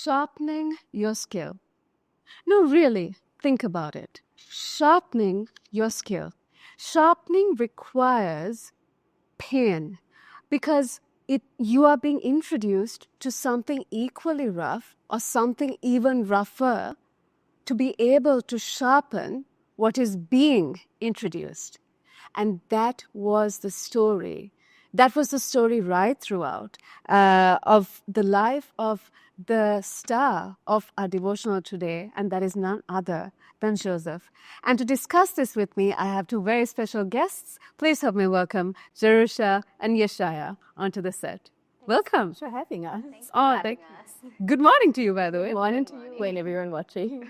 sharpening your skill. No, really, think about it. Sharpening your skill. Sharpening requires pain because you are being introduced to something equally rough or something even rougher to be able to sharpen what is being introduced. And that was the story. That was the story right throughout of the life of the star of our devotional today, and that is none other than Joseph. And to discuss this with me, I have two very special guests. Please help me welcome Jerusha and Yeshaya onto the set. Welcome. Thanks for having us. Thank you. Good morning to you, by the way. Good morning to you and everyone watching.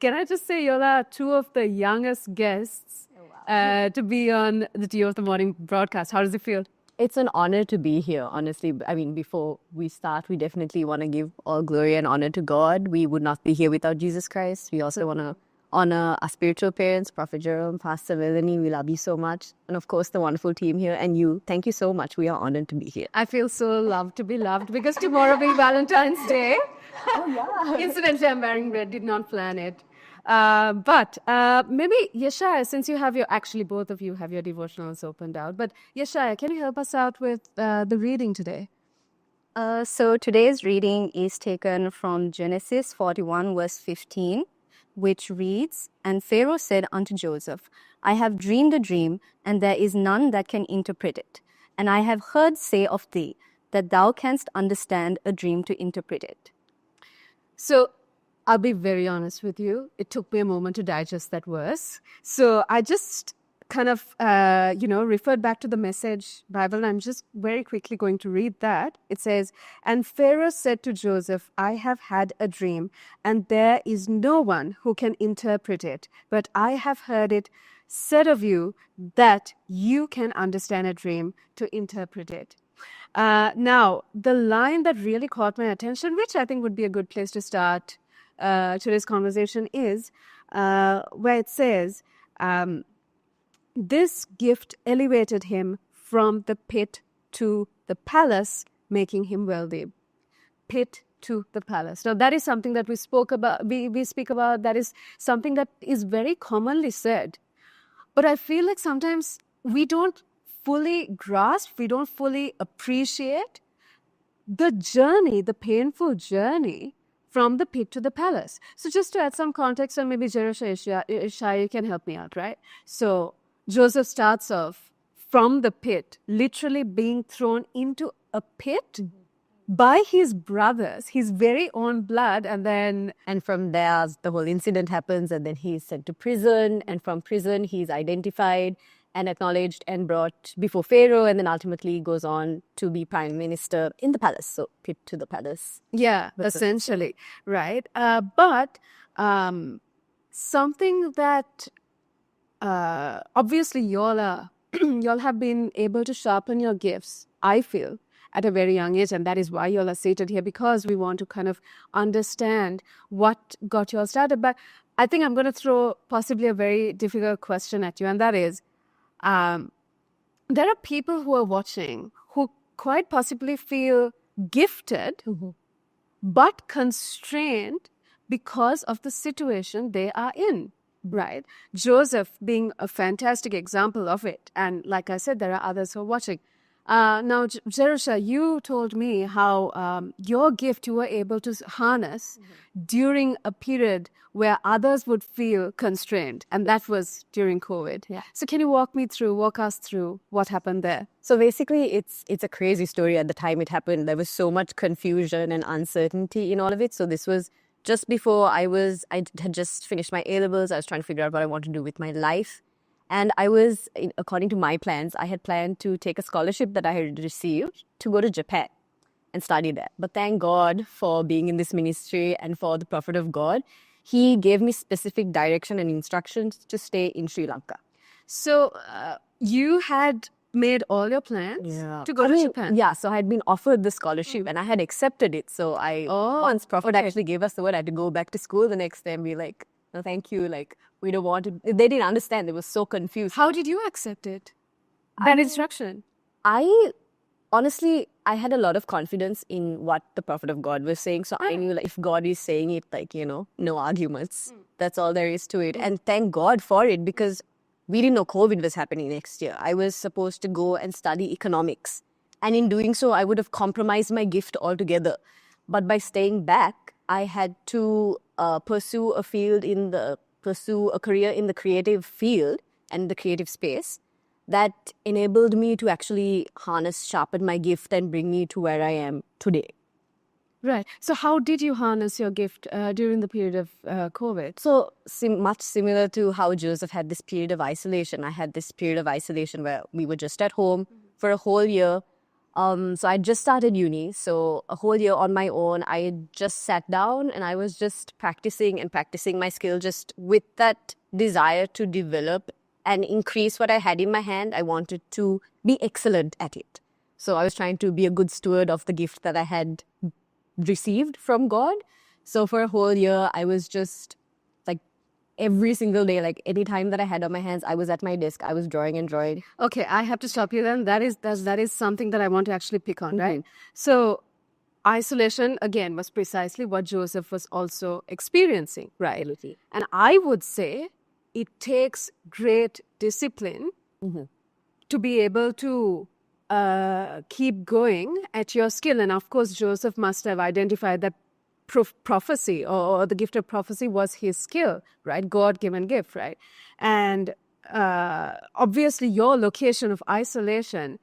Can I just say, you're two of the youngest guests to be on the Tea of the Morning broadcast. How does it feel? It's an honor to be here, honestly. I mean, before we start, we definitely want to give all glory and honor to God. We would not be here without Jesus Christ. We also want to honor our spiritual parents, Prophet Jerome, Pastor Melanie. We love you so much. And of course, the wonderful team here. And you, thank you so much. We are honored to be here. I feel so loved to be loved because tomorrow being Valentine's Day. Oh, yeah. Incidentally, I'm wearing red, did not plan it. But maybe, Yeshaya, since you have actually both of you have your devotionals opened out. But Yeshaya, can you help us out with the reading today? So today's reading is taken from Genesis 41, verse 15, which reads, "And Pharaoh said unto Joseph, I have dreamed a dream, and there is none that can interpret it. And I have heard say of thee, that thou canst understand a dream to interpret it." So I'll be very honest with you. It took me a moment to digest that verse. So I just kind of, referred back to the Message Bible. And I'm just very quickly going to read that. It says, "And Pharaoh said to Joseph, I have had a dream, and there is no one who can interpret it. But I have heard it said of you that you can understand a dream to interpret it." Now, the line that really caught my attention, which I think would be a good place to start today's conversation, is where it says, "This gift elevated him from the pit to the palace, making him wealthy." Pit to the palace. Now, that is something that we spoke about. We speak about. That is something that is very commonly said. But I feel like sometimes we don't fully grasp, we don't fully appreciate the journey, the painful journey from the pit to the palace. So just to add some context, and maybe Jerusha, you can help me out, right? So Joseph starts off from the pit, literally being thrown into a pit by his brothers, his very own blood, And from there, the whole incident happens, and then he's sent to prison. And from prison, he's identified and acknowledged and brought before Pharaoh, and then ultimately goes on to be prime minister in the palace. So pit to the palace. Yeah, essentially, right? But something that obviously y'all have been able to sharpen your gifts, I feel, at a very young age, and that is why y'all are seated here, because we want to kind of understand what got y'all started. But I think I'm going to throw possibly a very difficult question at you, and that is, there are people who are watching who quite possibly feel gifted, but constrained because of the situation they are in, right? Joseph being a fantastic example of it. And like I said, there are others who are watching. Now, Jerusha, you told me how your gift you were able to harness during a period where others would feel constrained, and that was during COVID. Yeah. So can you walk us through what happened there? So basically, it's a crazy story. At the time it happened, there was so much confusion and uncertainty in all of it. So this was just before I had just finished my A-levels. I was trying to figure out what I want to do with my life. And I was, according to my plans, I had planned to take a scholarship that I had received to go to Japan and study there. But thank God for being in this ministry and for the Prophet of God. He gave me specific direction and instructions to stay in Sri Lanka. So you had made all your plans to go to Japan? Yeah, so I had been offered the scholarship and I had accepted it. So once Prophet actually gave us the word, I had to go back to school the next day and be like, no, thank you. Like, we don't want to. They didn't understand. They were so confused. How did you accept it? That instruction? honestly, I had a lot of confidence in what the prophet of God was saying. So I knew, like, if God is saying it, like, no arguments. That's all there is to it. And thank God for it, because we didn't know COVID was happening next year. I was supposed to go and study economics. And in doing so, I would have compromised my gift altogether. But by staying back, I had to pursue a career in the creative field and the creative space that enabled me to actually sharpen my gift and bring me to where I am today. Right. So how did you harness your gift during the period of COVID? So much similar to how Joseph had this period of isolation. I had this period of isolation where we were just at home for a whole year. So I just started uni. So a whole year on my own, I just sat down and I was just practicing my skill, just with that desire to develop and increase what I had in my hand. I wanted to be excellent at it. So I was trying to be a good steward of the gift that I had received from God. So for a whole year, I was just like every single day, like any time that I had on my hands, I was at my desk, I was drawing and drawing. Okay, I have to stop you then. That is something that I want to actually pick on, right? So isolation, again, was precisely what Joseph was also experiencing, right? And I would say it takes great discipline to be able to keep going at your skill. And of course, Joseph must have identified that prophecy or the gift of prophecy was his skill, right? God-given gift, right? And obviously, your location of isolation,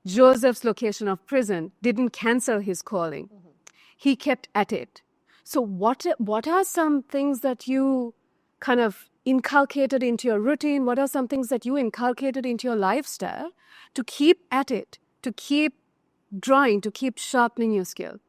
Joseph's location of prison, didn't cancel his calling. He kept at it. So what are some things that you kind of inculcated into your routine? What are some things that you inculcated into your lifestyle to keep at it, to keep drawing, to keep sharpening your skill?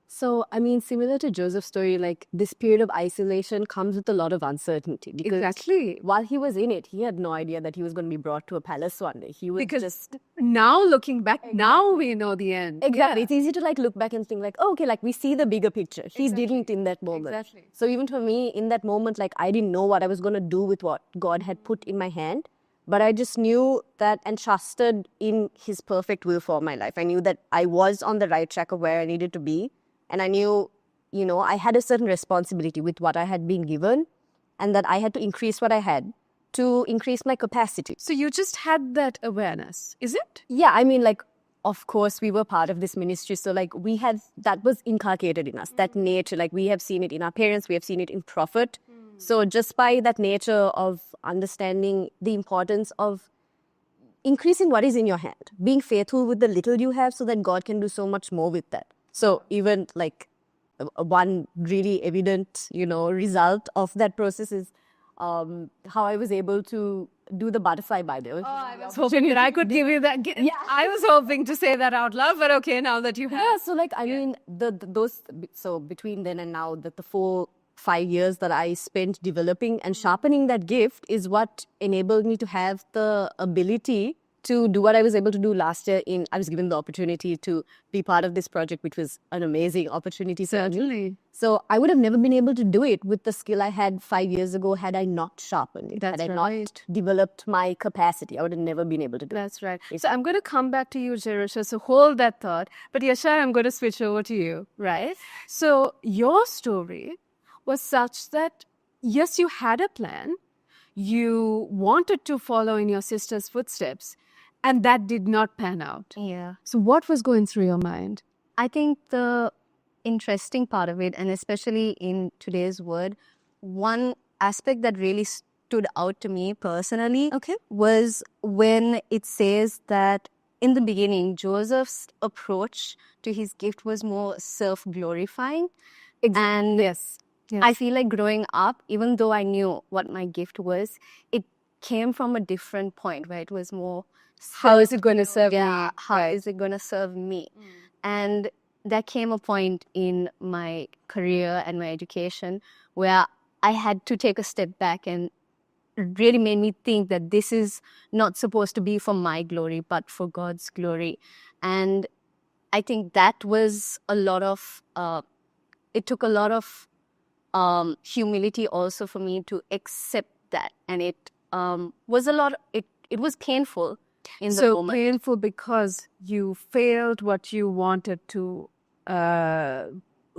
So, I mean, similar to Joseph's story, like this period of isolation comes with a lot of uncertainty. Because exactly. While he was in it, he had no idea that he was going to be brought to a palace one day. He was just... Now looking back, now we know the end. Exactly. Yeah. It's easy to like look back and think like, oh, okay, like we see the bigger picture. He didn't in that moment. Exactly. So even for me, in that moment, like I didn't know what I was going to do with what God had put in my hand. But I just knew that and trusted in his perfect will for my life. I knew that I was on the right track of where I needed to be. And I knew, I had a certain responsibility with what I had been given, and that I had to increase what I had to increase my capacity. So you just had that awareness, is it? Yeah, I mean, like, of course, we were part of this ministry. So, like, that was inculcated in us, that nature. Like, we have seen it in our parents, we have seen it in Prophet. So just by that nature of understanding the importance of increasing what is in your hand, being faithful with the little you have so that God can do so much more with that. So even like one really evident, result of that process is how I was able to do the butterfly Bible. Oh, I was hoping that I could give you that. Yeah, I was hoping to say that out loud, but okay, now that you have. Yeah, so like, I mean, so between then and now, the 4-5 years that I spent developing and sharpening that gift is what enabled me to have the ability to do what I was able to do last year. I was given the opportunity to be part of this project, which was an amazing opportunity. Certainly. So I would have never been able to do it with the skill I had 5 years ago had I not sharpened it. That's had I right. not developed my capacity, I would have never been able to do it. That's right. So I'm going to come back to you, Jerusha, so hold that thought. But Yashar, I'm going to switch over to you, right? So your story was such that, yes, you had a plan. You wanted to follow in your sister's footsteps, and that did not pan out. Yeah. So what was going through your mind? I think the interesting part of it, and especially in today's word, one aspect that really stood out to me personally was when it says that in the beginning, Joseph's approach to his gift was more self-glorifying. And Yes. I feel like growing up, even though I knew what my gift was, it came from a different point where it was more, How is it going to serve me? How is it going to serve me? And there came a point in my career and my education where I had to take a step back, and it really made me think that this is not supposed to be for my glory, but for God's glory. And I think that was a lot of, it took a lot of humility also for me to accept that. And it was a lot, it was painful, in the So moment. painful because you failed what you wanted to,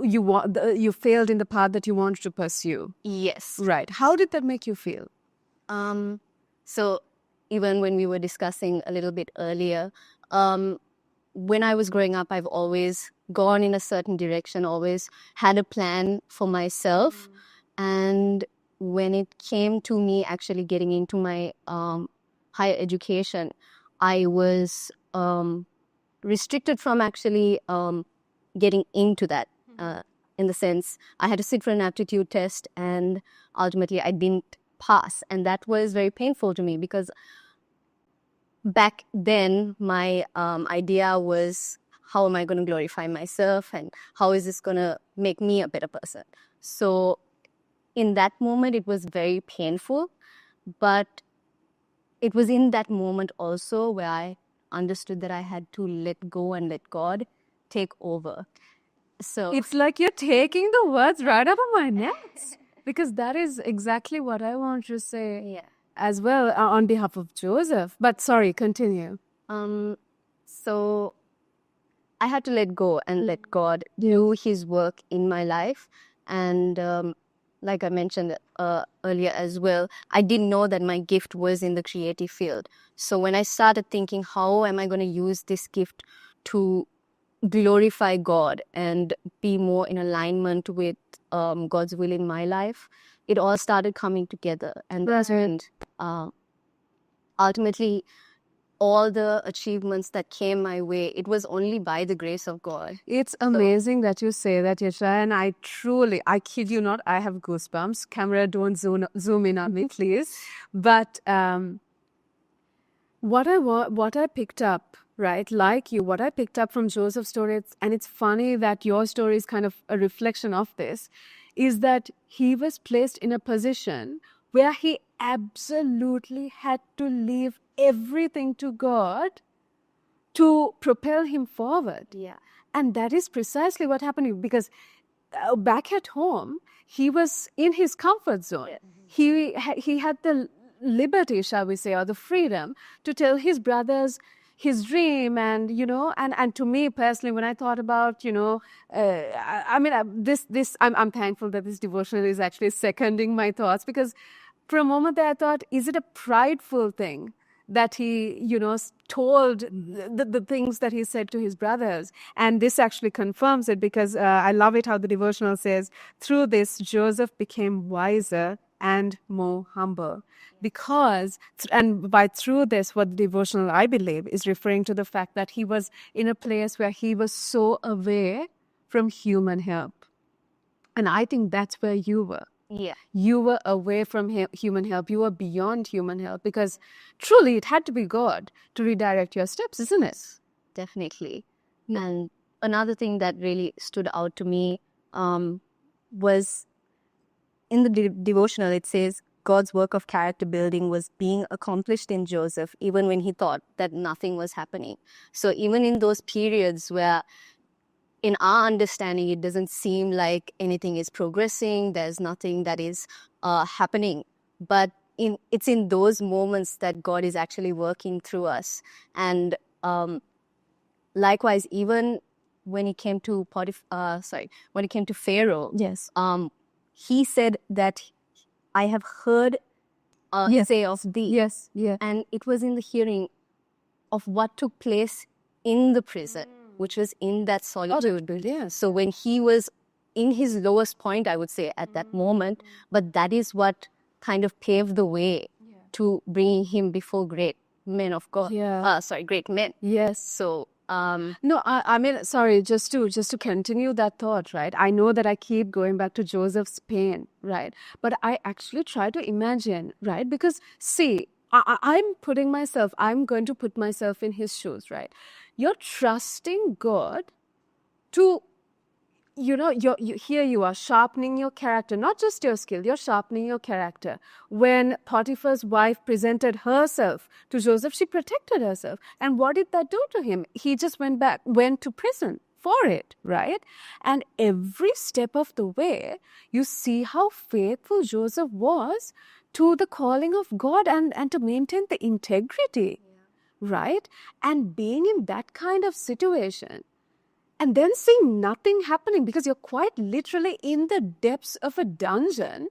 you failed in the path that you wanted to pursue. Yes. Right. How did that make you feel? So even when we were discussing a little bit earlier, when I was growing up, I've always gone in a certain direction, always had a plan for myself. And when it came to me actually getting into my higher education, I was restricted from actually getting into that. In the sense, I had to sit for an aptitude test, and ultimately I didn't pass. And that was very painful to me because back then my idea was, how am I going to glorify myself and how is this going to make me a better person? So in that moment, it was very painful, but it was in that moment also where I understood that I had to let go and let God take over. So It's like you're taking the words right out of my neck, because that is exactly what I want to say yeah. as well on behalf of Joseph. But sorry, continue. So I had to let go and let God do His work in my life. And like I mentioned earlier as well, I didn't know that my gift was in the creative field. So when I started thinking, how am I going to use this gift to glorify God and be more in alignment with God's will in my life, it all started coming together. And ultimately, all the achievements that came my way, it was only by the grace of God. It's amazing that you say that, Yasha, and I kid you not, I have goosebumps. Camera, don't zoom in on me, please. But what I picked up, right, like you, what I picked up from Joseph's story, and it's funny that your story is kind of a reflection of this, is that he was placed in a position where he absolutely had to leave everything to God to propel him forward. Yeah. And that is precisely what happened, because back at home, he was in his comfort zone. Yeah. He had the liberty, shall we say, or the freedom to tell his brothers his dream. And and to me personally, when I thought about I'm thankful that this devotional is actually seconding my thoughts, because for a moment there I thought, is it a prideful thing that he, told the things that he said to his brothers? And this actually confirms it, because I love it how the devotional says, through this, Joseph became wiser and more humble. Because, and by through this, what the devotional, I believe, is referring to the fact that he was in a place where he was so away from human help. And I think that's where you were. Yeah. You were away from human help. You were beyond human help, because truly it had to be God to redirect your steps, isn't it? Definitely. And another thing that really stood out to me was in the devotional, it says God's work of character building was being accomplished in Joseph, even when he thought that nothing was happening. So even in those periods where, in our understanding, it doesn't seem like anything is progressing, there's nothing that is happening, but it's in those moments that God is actually working through us. And likewise, even when it came to when it came to Pharaoh, Yes. He said that I have heard say of thee. Yes. Yeah. And it was in the hearing of what took place in the prison, which was in that solitude. Yes. So when he was in his lowest point, I would say, at that moment, but that is what kind of paved the way to bringing him before great men of God. Yeah. Great men. Yes. So No, I mean, sorry, just to continue that thought, right? I know that I keep going back to Joseph's pain, right? But I actually try to imagine, right? Because see, I'm going to put myself in his shoes, right? You're trusting God to, here you are sharpening your character, not just your skill, you're sharpening your character. When Potiphar's wife presented herself to Joseph, she protected herself. And what did that do to him? He just went to prison for it, right? And every step of the way, you see how faithful Joseph was to the calling of God, and to maintain the integrity. right? And being in that kind of situation and then seeing nothing happening because you're quite literally in the depths of a dungeon,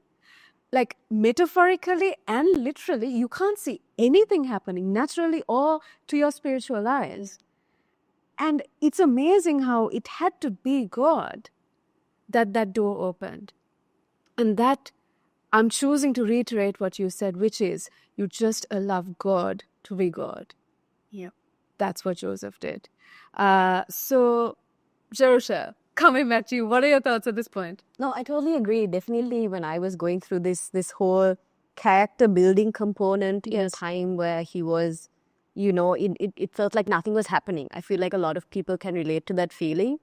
like metaphorically and literally, you can't see anything happening naturally or to your spiritual eyes. And it's amazing how it had to be God that door opened. And that I'm choosing to reiterate what you said, which is you just allow God to be God. Yeah. That's what Joseph did. So, Jerusha, coming back to you, what are your thoughts at this point? No, I totally agree. Definitely when I was going through this whole character building component in a time where he was, it felt like nothing was happening. I feel like a lot of people can relate to that feeling.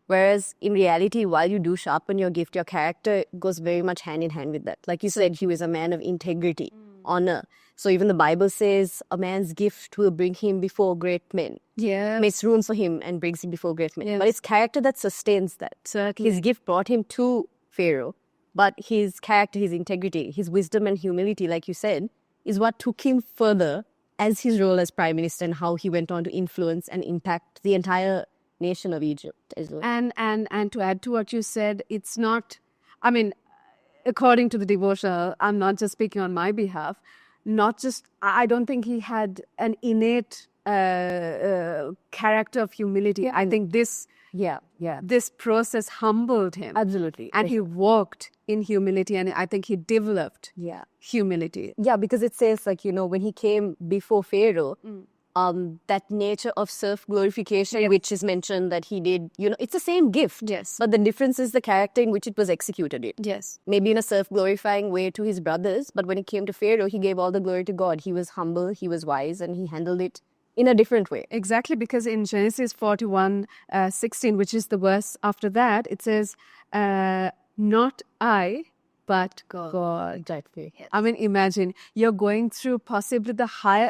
Whereas in reality, while you do sharpen your gift, your character goes very much hand in hand with that. Like you said, he was a man of integrity, honor. So even the Bible says a man's gift will bring him before great men. Yeah. Makes room for him and brings him before great men. Yes. But it's character that sustains that. Certainly. His gift brought him to Pharaoh, but his character, his integrity, his wisdom and humility, like you said, is what took him further as his role as prime minister and how he went on to influence and impact the entire nation of Egypt as well. And to add to what you said, it's not, I mean, according to the devotional, I'm not just speaking on my behalf, I don't think he had an innate character of humility. I think this process humbled him. Absolutely. And he walked in humility, and I think he developed humility. Yeah, because it says, like, when he came before Pharaoh, that nature of self-glorification, which is mentioned that he did, it's the same gift. Yes. But the difference is the character in which it was executed in. Yes. Maybe in a self-glorifying way to his brothers, but when it came to Pharaoh, he gave all the glory to God. He was humble, he was wise, and he handled it in a different way. Exactly, because in Genesis 41:16, which is the verse after that, it says, not I, but God. Exactly. Yes. I mean, imagine you're going through possibly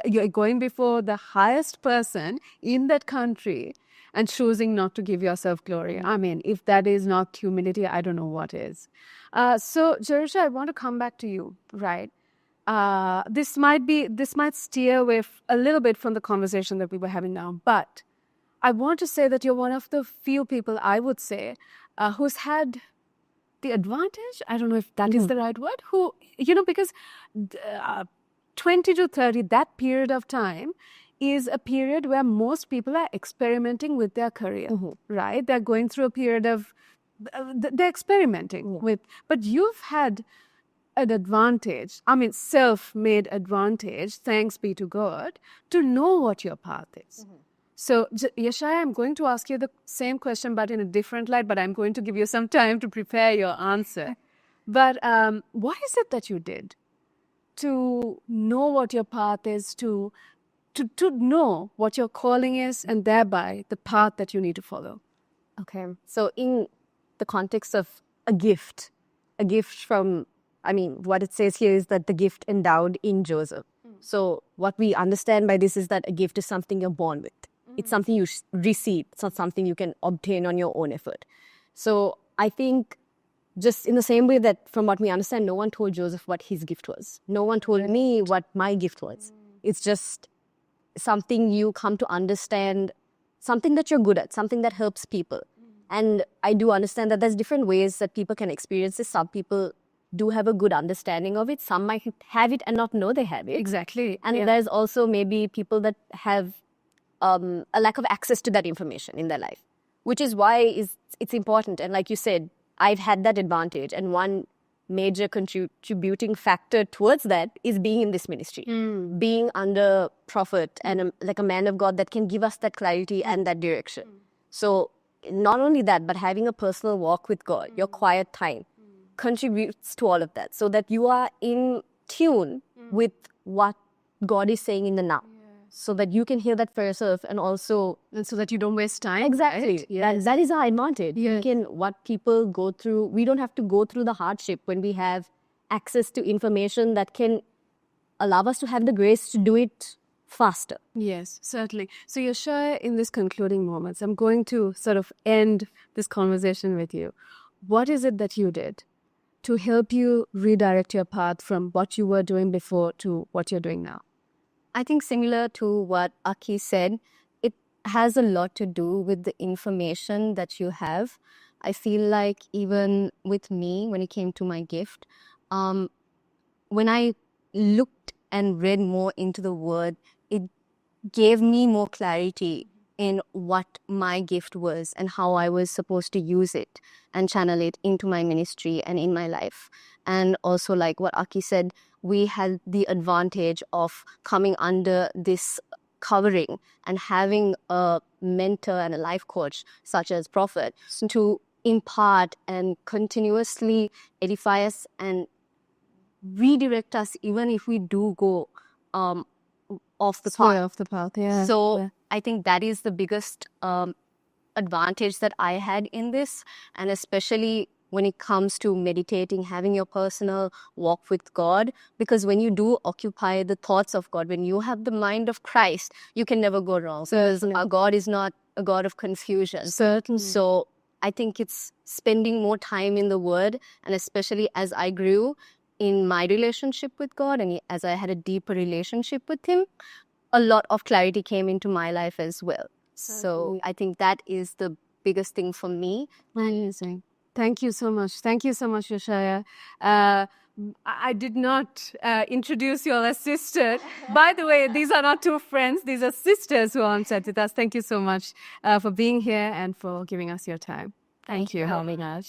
you're going before the highest person in that country and choosing not to give yourself glory. I mean, if that is not humility, I don't know what is. So, Jerusha, I want to come back to you, right? This might steer away a little bit from the conversation that we were having now, but I want to say that you're one of the few people, I would say, who's had the advantage, I don't know if that is the right word, because 20 to 30, that period of time is a period where most people are experimenting with their career, right? They're going through a period of, they're experimenting with, but you've had an advantage, self-made advantage, thanks be to God, to know what your path is. So, Yeshaya, I'm going to ask you the same question, but in a different light, but I'm going to give you some time to prepare your answer. But what is it that you did to know what your path is, to know what your calling is, and thereby the path that you need to follow? Okay. So in the context of a gift from, what it says here is that the gift endowed in Joseph. So what we understand by this is that a gift is something you're born with. It's something you receive. It's not something you can obtain on your own effort. So I think just in the same way that from what we understand, no one told Joseph what his gift was. No one told me what my gift was. It's just something you come to understand, something that you're good at, something that helps people. And I do understand that there's different ways that people can experience this. Some people do have a good understanding of it. Some might have it and not know they have it. Exactly. And there's also maybe people that have a lack of access to that information in their life, which is why it's important. And like you said, I've had that advantage. And one major contributing factor towards that is being in this ministry, being under prophet and like a man of God that can give us that clarity and that direction. So not only that, but having a personal walk with God, your quiet time, contributes to all of that, so that you are in tune with what God is saying in the now. So that you can hear that for yourself and also... And so that you don't waste time. Exactly. Right? Yes. That is our advantage. Yes. What people go through, we don't have to go through the hardship when we have access to information that can allow us to have the grace to do it faster. Yes, certainly. So Yeshaya, in this concluding moments, I'm going to sort of end this conversation with you. What is it that you did to help you redirect your path from what you were doing before to what you're doing now? I think similar to what Aki said, it has a lot to do with the information that you have. I feel like even with me, when it came to my gift, when I looked and read more into the word, it gave me more clarity in what my gift was and how I was supposed to use it and channel it into my ministry and in my life. And also, like what Aki said, we had the advantage of coming under this covering and having a mentor and a life coach such as Prophet to impart and continuously edify us and redirect us even if we do go off the Stray path. off the path, yeah. So Yeah. I think that is the biggest advantage that I had in this, and especially when it comes to meditating, having your personal walk with God, because when you do occupy the thoughts of God, when you have the mind of Christ, you can never go wrong. Because our God is not a God of confusion. Certainly. So I think it's spending more time in the Word, and especially as I grew in my relationship with God and as I had a deeper relationship with Him, a lot of clarity came into my life as well. So Certainly. I think that is the biggest thing for me. Amazing. Thank you so much. Thank you so much, Yoshaya. I did not introduce you all as sisters. By the way, these are not two friends. These are sisters who are on set with us. Thank you so much for being here and for giving us your time. Thank you. you. Helping us.